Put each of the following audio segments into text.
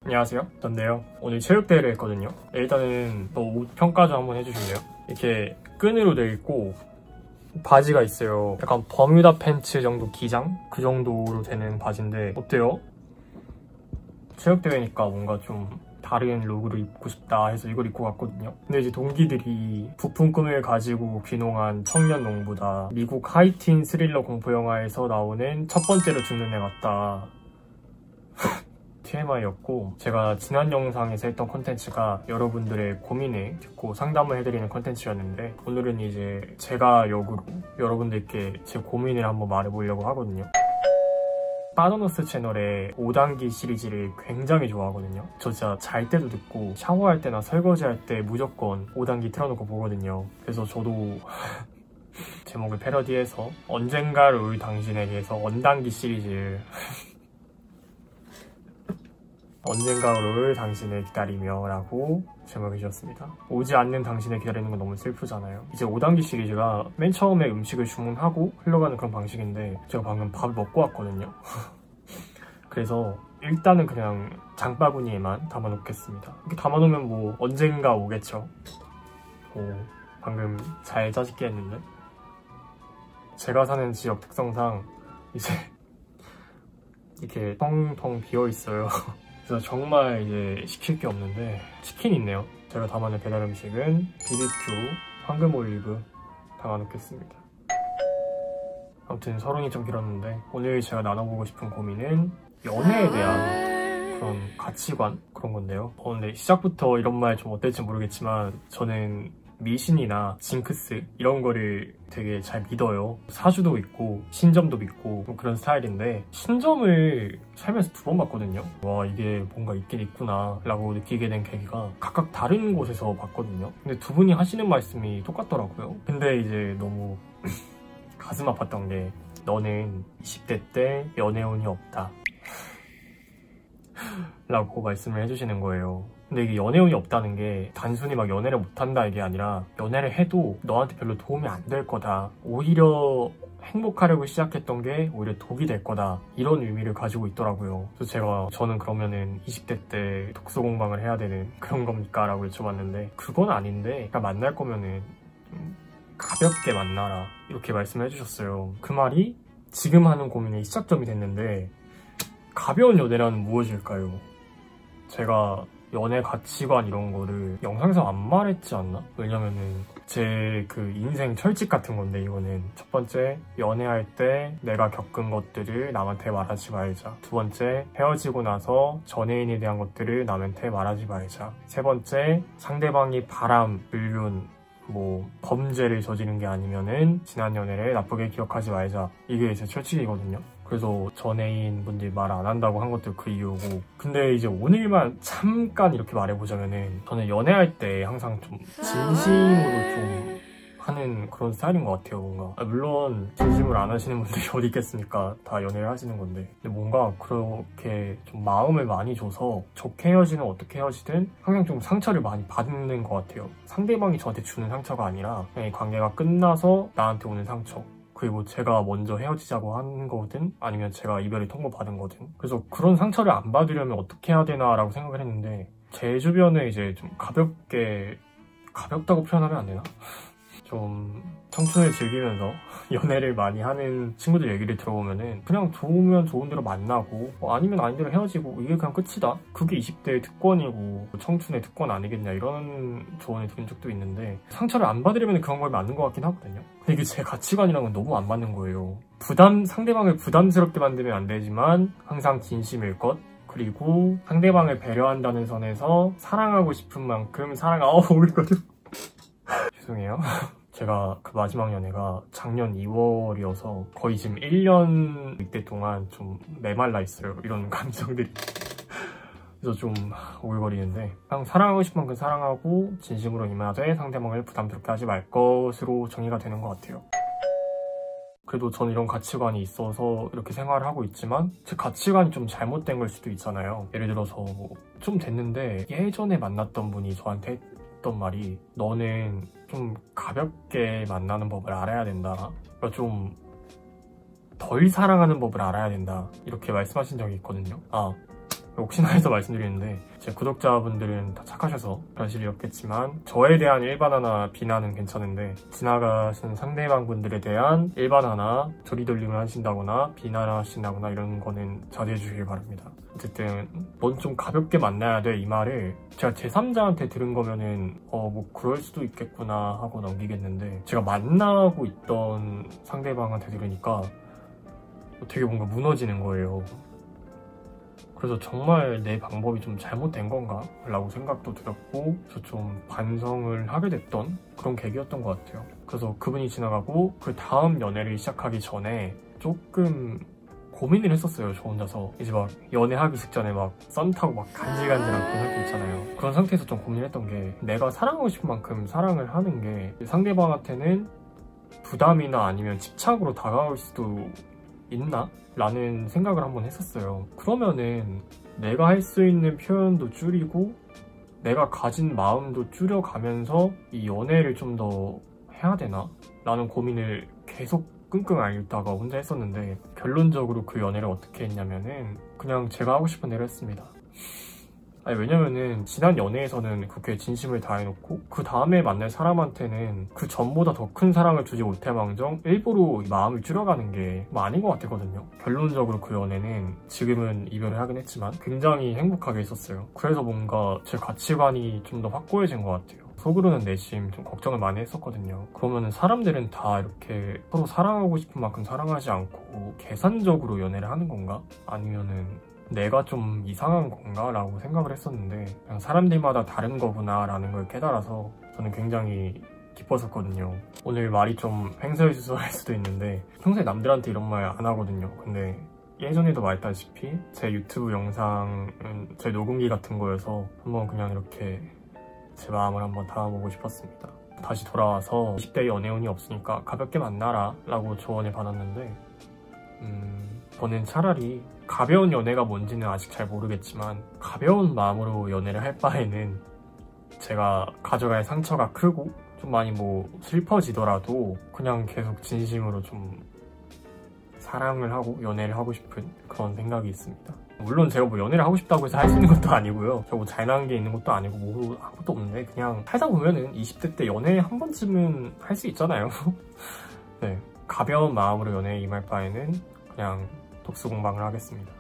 안녕하세요, 전데요. 오늘 체육대회를 했거든요. 일단은 옷 평가 좀 한번 해주실래요? 이렇게 끈으로 돼 있고 바지가 있어요. 약간 버뮤다 팬츠 정도 기장? 그 정도로 되는 바지인데 어때요? 체육대회니까 뭔가 좀 다른 룩으로 입고 싶다 해서 이걸 입고 갔거든요. 근데 이제 동기들이 부푼 꿈을 가지고 귀농한 청년 농부다, 미국 하이틴 스릴러 공포 영화에서 나오는 첫 번째로 죽는 애 같다. TMI였고, 제가 지난 영상에서 했던 콘텐츠가 여러분들의 고민을 듣고 상담을 해드리는 콘텐츠였는데, 오늘은 이제 제가 역으로 여러분들께 제 고민을 한번 말해보려고 하거든요. 빠더너스 채널의 5단기 시리즈를 굉장히 좋아하거든요. 저 진짜 잘 때도 듣고 샤워할 때나 설거지할 때 무조건 5단기 틀어놓고 보거든요. 그래서 저도 제목을 패러디해서 언젠가 올 당신에게서 언단기 시리즈를 언젠가 올 당신을 기다리며 라고 제목을 지었습니다. 오지 않는 당신을 기다리는 건 너무 슬프잖아요. 이제 5단기 시리즈가 맨 처음에 음식을 주문하고 흘러가는 그런 방식인데, 제가 방금 밥을 먹고 왔거든요. 그래서 일단은 그냥 장바구니에만 담아놓겠습니다. 이렇게 담아놓으면 뭐 언젠가 오겠죠. 오, 방금 잘 짜집기 했는데. 제가 사는 지역 특성상 이제 이렇게 텅텅 비어있어요. 그래서 정말 이제 시킬 게 없는데 치킨 있네요. 제가 담아낸 배달 음식은 BBQ, 황금 올리브 담아놓겠습니다. 아무튼 서론이 좀 길었는데, 오늘 제가 나눠보고 싶은 고민은 연애에 대한 그런 가치관, 그런 건데요. 근데 시작부터 이런 말 좀 어떨지 모르겠지만, 저는 미신이나 징크스 이런 거를 되게 잘 믿어요. 사주도 있고 신점도 믿고 그런 스타일인데, 신점을 살면서 2번 봤거든요. 와, 이게 뭔가 있긴 있구나 라고 느끼게 된 계기가 각각 다른 곳에서 봤거든요. 근데 두 분이 하시는 말씀이 똑같더라고요. 근데 이제 너무 가슴 아팠던 게, 너는 20대 때 연애운이 없다 라고 말씀을 해주시는 거예요. 근데 이게 연애운이 없다는 게 단순히 막 연애를 못한다 이게 아니라, 연애를 해도 너한테 별로 도움이 안 될 거다, 오히려 행복하려고 시작했던 게 오히려 독이 될 거다, 이런 의미를 가지고 있더라고요. 그래서 저는 그러면은 20대 때 독서 공방을 해야 되는 그런 겁니까? 라고 여쭤봤는데, 그건 아닌데, 그러니까 만날 거면은 가볍게 만나라 이렇게 말씀을 해주셨어요. 그 말이 지금 하는 고민의 시작점이 됐는데, 가벼운 연애란 무엇일까요? 제가 연애 가치관 이런 거를 영상에서 안 말했지 않나? 왜냐면은 제 그 인생 철칙 같은 건데, 이거는 첫 번째, 연애할 때 내가 겪은 것들을 남한테 말하지 말자. 두 번째, 헤어지고 나서 전애인에 대한 것들을 남한테 말하지 말자. 세 번째, 상대방이 바람, 불륜, 뭐 범죄를 저지른 게 아니면은 지난 연애를 나쁘게 기억하지 말자. 이게 제 철칙이거든요. 그래서 전애인 분들이 말 안 한다고 한 것도 그 이유고. 근데 이제 오늘만 잠깐 이렇게 말해보자면은, 저는 연애할 때 항상 좀 진심으로 좀 하는 그런 스타일인 것 같아요. 뭔가 물론 진심으로 안 하시는 분들이 어디 있겠습니까? 다 연애를 하시는 건데. 근데 뭔가 그렇게 좀 마음을 많이 줘서 좋게 헤어지든 어떻게 헤어지든 항상 좀 상처를 많이 받는 것 같아요. 상대방이 저한테 주는 상처가 아니라 그냥 이 관계가 끝나서 나한테 오는 상처, 그리고 제가 먼저 헤어지자고 한 거든 아니면 제가 이별을 통보받은 거든. 그래서 그런 상처를 안 받으려면 어떻게 해야 되나 라고 생각을 했는데, 제 주변에 이제 좀 가볍다고 표현하면 안 되나? 좀 청춘을 즐기면서 연애를 많이 하는 친구들 얘기를 들어보면은, 그냥 좋으면 좋은 대로 만나고 아니면 아닌 대로 헤어지고 이게 그냥 끝이다, 그게 20대의 특권이고 청춘의 특권 아니겠냐, 이런 조언을 들은 적도 있는데, 상처를 안 받으려면 그런 걸 맞는 것 같긴 하거든요. 근데 이게 제 가치관이랑은 너무 안 맞는 거예요. 상대방을 부담스럽게 만들면 안 되지만 항상 진심일 것, 그리고 상대방을 배려한다는 선에서 사랑하고 싶은 만큼 오글거려. 죄송해요. 제가 그 마지막 연애가 작년 2월이어서 거의 지금 1년 이때 동안 좀 메말라 있어요. 이런 감정들이. 그래서 좀 오글거리는데, 그냥 사랑하고 싶은 만큼 사랑하고 진심으로 임하되 상대방을 부담스럽게 하지 말 것으로 정의가 되는 것 같아요. 그래도 저는 이런 가치관이 있어서 이렇게 생활을 하고 있지만, 제 가치관이 좀 잘못된 걸 수도 있잖아요. 예를 들어서 뭐 좀 됐는데 예전에 만났던 분이 저한테 했던 말이, 너는 좀 가볍게 만나는 법을 알아야 된다, 그러니까 좀 덜 사랑하는 법을 알아야 된다, 이렇게 말씀하신 적이 있거든요. 혹시나 해서 말씀드리는데 제 구독자분들은 다 착하셔서 그러실 리 없겠지만 저에 대한 일반화나 비난은 괜찮은데 지나가신 상대방분들에 대한 일반화나 조리돌림을 하신다거나 비난하신다거나 이런 거는 자제해 주시길 바랍니다. 어쨌든 넌 좀 가볍게 만나야 돼 이 말을 제가 제3자한테 들은 거면은 뭐 그럴 수도 있겠구나 하고 넘기겠는데 제가 만나고 있던 상대방한테 들으니까 되게 뭔가 무너지는 거예요. 그래서 정말 내 방법이 좀 잘못된 건가? 라고 생각도 들었고 그래서 좀 반성을 하게 됐던 그런 계기였던 것 같아요. 그래서 그분이 지나가고 그 다음 연애를 시작하기 전에 조금 고민을 했었어요. 저 혼자서 이제 막 연애하기 직전에 막 썸 타고 막 간질간질한 그런 상태 있잖아요. 그런 상태에서 좀 고민했던 게 내가 사랑하고 싶은 만큼 사랑을 하는 게 상대방한테는 부담이나 아니면 집착으로 다가올 수도 있나? 라는 생각을 한번 했었어요. 그러면은 내가 할 수 있는 표현도 줄이고 내가 가진 마음도 줄여가면서 이 연애를 좀 더 해야 되나? 라는 고민을 계속 끙끙 앓다가 혼자 했었는데 결론적으로 그 연애를 어떻게 했냐면은 그냥 제가 하고 싶은 대로 했습니다. 아니 왜냐면은 지난 연애에서는 그렇게 진심을 다해놓고 그 다음에 만날 사람한테는 그 전보다 더 큰 사랑을 주지 못할망정 일부러 마음을 줄여가는 게 뭐 아닌 것 같았거든요. 결론적으로 그 연애는 지금은 이별을 하긴 했지만 굉장히 행복하게 있었어요. 그래서 뭔가 제 가치관이 좀 더 확고해진 것 같아요. 속으로는 내심 좀 걱정을 많이 했었거든요. 그러면은 사람들은 다 이렇게 서로 사랑하고 싶은 만큼 사랑하지 않고 계산적으로 연애를 하는 건가? 아니면은 내가 좀 이상한 건가? 라고 생각을 했었는데 그냥 사람들마다 다른 거구나 라는 걸 깨달아서 저는 굉장히 기뻤었거든요. 오늘 말이 좀 횡설수설할 수도 있는데 평소에 남들한테 이런 말 안 하거든요. 근데 예전에도 말했다시피 제 유튜브 영상은 제 녹음기 같은 거여서 한번 그냥 이렇게 제 마음을 한번 담아보고 싶었습니다. 다시 돌아와서 20대 연애운이 없으니까 가볍게 만나라 라고 조언을 받았는데 저는 차라리 가벼운 연애가 뭔지는 아직 잘 모르겠지만 가벼운 마음으로 연애를 할 바에는 제가 가져갈 상처가 크고 좀 많이 뭐 슬퍼지더라도 그냥 계속 진심으로 좀 사랑을 하고 연애를 하고 싶은 그런 생각이 있습니다. 물론 제가 뭐 연애를 하고 싶다고 해서 할 수 있는 것도 아니고요. 저 뭐 잘나는 게 있는 것도 아니고 뭐 아무것도 없는데 그냥 살다 보면은 20대 때 연애 한 번쯤은 할 수 있잖아요. 네, 가벼운 마음으로 연애에 임할 바에는 그냥 독서 공방을 하겠습니다.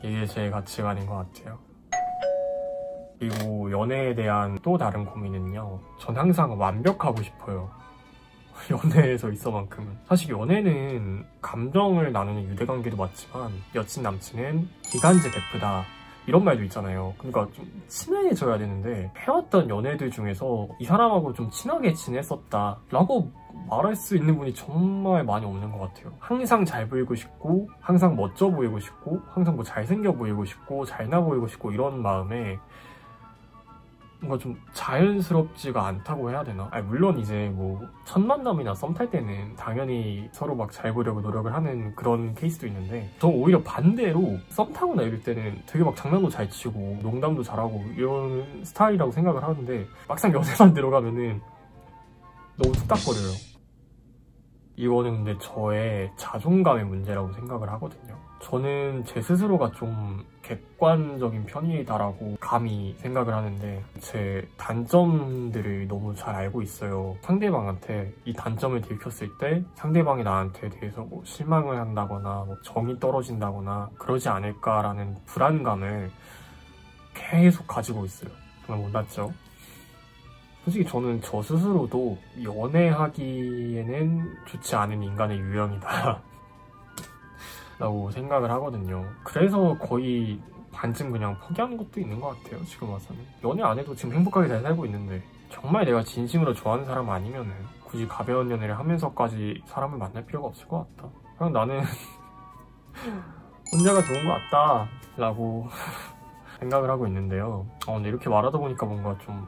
이게 제 가치관인 것 같아요. 그리고 연애에 대한 또 다른 고민은요. 전 항상 완벽하고 싶어요. 연애에서 있어만큼은. 사실 연애는 감정을 나누는 유대관계도 맞지만 여친 남친은 기간제 베프다 이런 말도 있잖아요. 그러니까 좀 친해져야 되는데 해왔던 연애들 중에서 이 사람하고 좀 친하게 지냈었다 라고 말할 수 있는 분이 정말 많이 없는 것 같아요. 항상 잘 보이고 싶고 항상 멋져 보이고 싶고 항상 뭐 잘생겨 보이고 싶고 잘나 보이고 싶고 이런 마음에 뭔가 좀 자연스럽지가 않다고 해야 되나? 아니, 물론 이제 뭐 첫 만남이나 썸 탈 때는 당연히 서로 막 잘 보려고 노력을 하는 그런 케이스도 있는데 저 오히려 반대로 썸 타거나 이럴 때는 되게 막 장난도 잘 치고 농담도 잘하고 이런 스타일이라고 생각을 하는데 막상 연애만 들어가면은 너무 툭닥거려요. 이거는 근데 저의 자존감의 문제라고 생각을 하거든요. 저는 제 스스로가 좀 객관적인 편이다라고 감히 생각을 하는데 제 단점들을 너무 잘 알고 있어요. 상대방한테 이 단점을 들켰을 때 상대방이 나한테 대해서 뭐 실망을 한다거나 뭐 정이 떨어진다거나 그러지 않을까라는 불안감을 계속 가지고 있어요. 정말 못났죠? 솔직히 저는 저 스스로도 연애하기에는 좋지 않은 인간의 유형이다 라고 생각을 하거든요. 그래서 거의 반쯤 그냥 포기하는 것도 있는 것 같아요. 지금 와서는 연애 안 해도 지금 행복하게 잘 살고 있는데 정말 내가 진심으로 좋아하는 사람 아니면은 굳이 가벼운 연애를 하면서까지 사람을 만날 필요가 없을 것 같다. 그냥 나는 혼자가 좋은 것 같다 라고 생각을 하고 있는데요. 근데 이렇게 말하다 보니까 뭔가 좀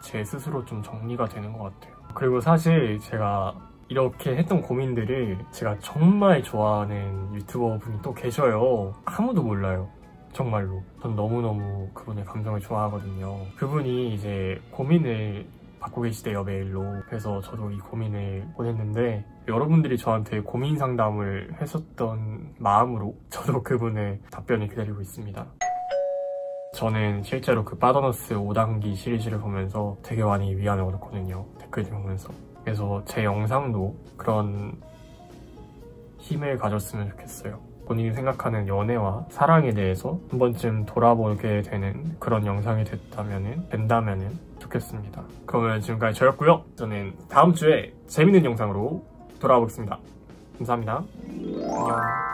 제 스스로 좀 정리가 되는 것 같아요. 그리고 사실 제가 이렇게 했던 고민들을 제가 정말 좋아하는 유튜버 분이 또 계셔요. 아무도 몰라요. 정말로. 전 너무너무 그분의 감정을 좋아하거든요. 그분이 이제 고민을 받고 계시대요, 메일로. 그래서 저도 이 고민을 보냈는데 여러분들이 저한테 고민 상담을 했었던 마음으로 저도 그분의 답변을 기다리고 있습니다. 저는 실제로 그 파더너스 5단기 시리즈를 보면서 되게 많이 위안을 얻었거든요. 댓글들 보면서. 그래서 제 영상도 그런 힘을 가졌으면 좋겠어요. 본인이 생각하는 연애와 사랑에 대해서 한 번쯤 돌아보게 되는 그런 영상이 된다면은 좋겠습니다. 그러면 지금까지 저였고요. 저는 다음 주에 재밌는 영상으로 돌아오겠습니다. 감사합니다. 안녕.